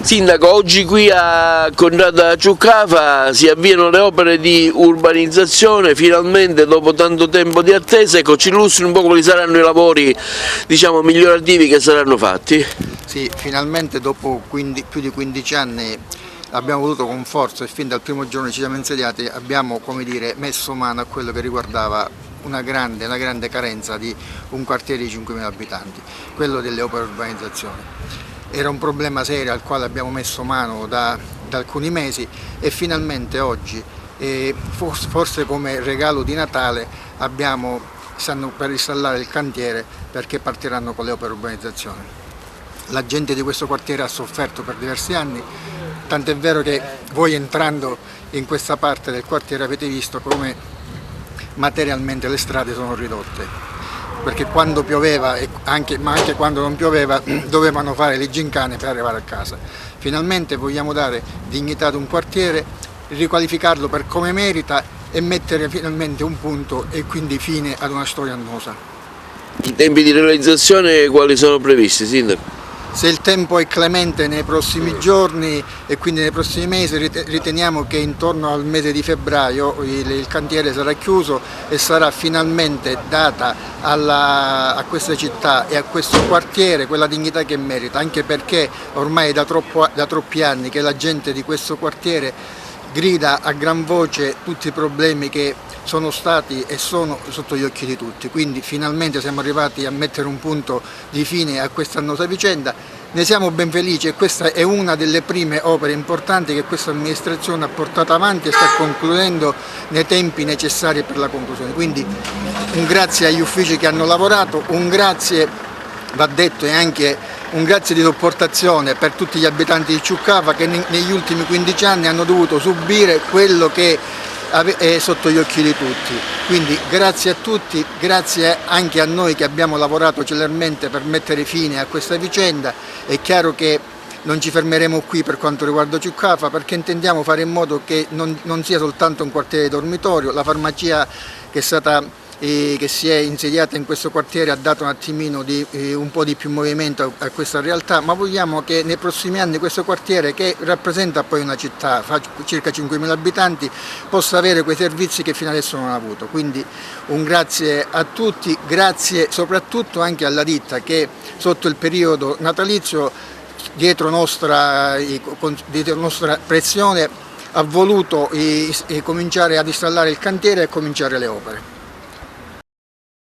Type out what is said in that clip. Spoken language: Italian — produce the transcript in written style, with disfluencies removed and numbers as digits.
Sindaco, oggi qui a Contrada Ciuccafa si avviano le opere di urbanizzazione, finalmente dopo tanto tempo di attesa. Ecco, ci illustri un po' quali saranno i lavori, diciamo, migliorativi che saranno fatti? Sì, finalmente dopo più di 15 anni abbiamo voluto con forza e fin dal primo giorno ci siamo insediati, abbiamo, come dire, messo mano a quello che riguardava una grande carenza di un quartiere di 5.000 abitanti, quello delle opere di urbanizzazione. Era un problema serio al quale abbiamo messo mano da alcuni mesi e finalmente oggi, forse come regalo di Natale, stanno per installare il cantiere perché partiranno con le opere di urbanizzazione. La gente di questo quartiere ha sofferto per diversi anni, tant'è vero che voi entrando in questa parte del quartiere avete visto come materialmente le strade sono ridotte, perché quando pioveva, ma anche quando non pioveva, dovevano fare le gincane per arrivare a casa. Finalmente vogliamo dare dignità ad un quartiere, riqualificarlo per come merita e mettere finalmente un punto e quindi fine ad una storia annosa. I tempi di realizzazione quali sono previsti, Sindaco? Se il tempo è clemente nei prossimi giorni e quindi nei prossimi mesi, riteniamo che intorno al mese di febbraio il cantiere sarà chiuso e sarà finalmente data a questa città e a questo quartiere quella dignità che merita, anche perché ormai da troppi anni che la gente di questo quartiere grida a gran voce tutti i problemi che sono stati e sono sotto gli occhi di tutti, quindi finalmente siamo arrivati a mettere un punto di fine a questa annosa vicenda. Ne siamo ben felici e questa è una delle prime opere importanti che questa amministrazione ha portato avanti e sta concludendo nei tempi necessari per la conclusione. Quindi un grazie agli uffici che hanno lavorato, un grazie, va detto, e anche un grazie di sopportazione per tutti gli abitanti di Ciuccafa che negli ultimi 15 anni hanno dovuto subire quello che è sotto gli occhi di tutti. Quindi grazie a tutti, grazie anche a noi che abbiamo lavorato celermente per mettere fine a questa vicenda. È chiaro che non ci fermeremo qui per quanto riguarda Ciuccafa, perché intendiamo fare in modo che non sia soltanto un quartiere di dormitorio. La farmacia che si è insediata in questo quartiere ha dato un attimino un po' di più movimento a questa realtà, ma vogliamo che nei prossimi anni questo quartiere, che rappresenta poi una città, fa circa 5.000 abitanti, possa avere quei servizi che fino adesso non ha avuto. Quindi un grazie a tutti, grazie soprattutto anche alla ditta che sotto il periodo natalizio, dietro nostra pressione, ha voluto cominciare ad installare il cantiere e cominciare le opere.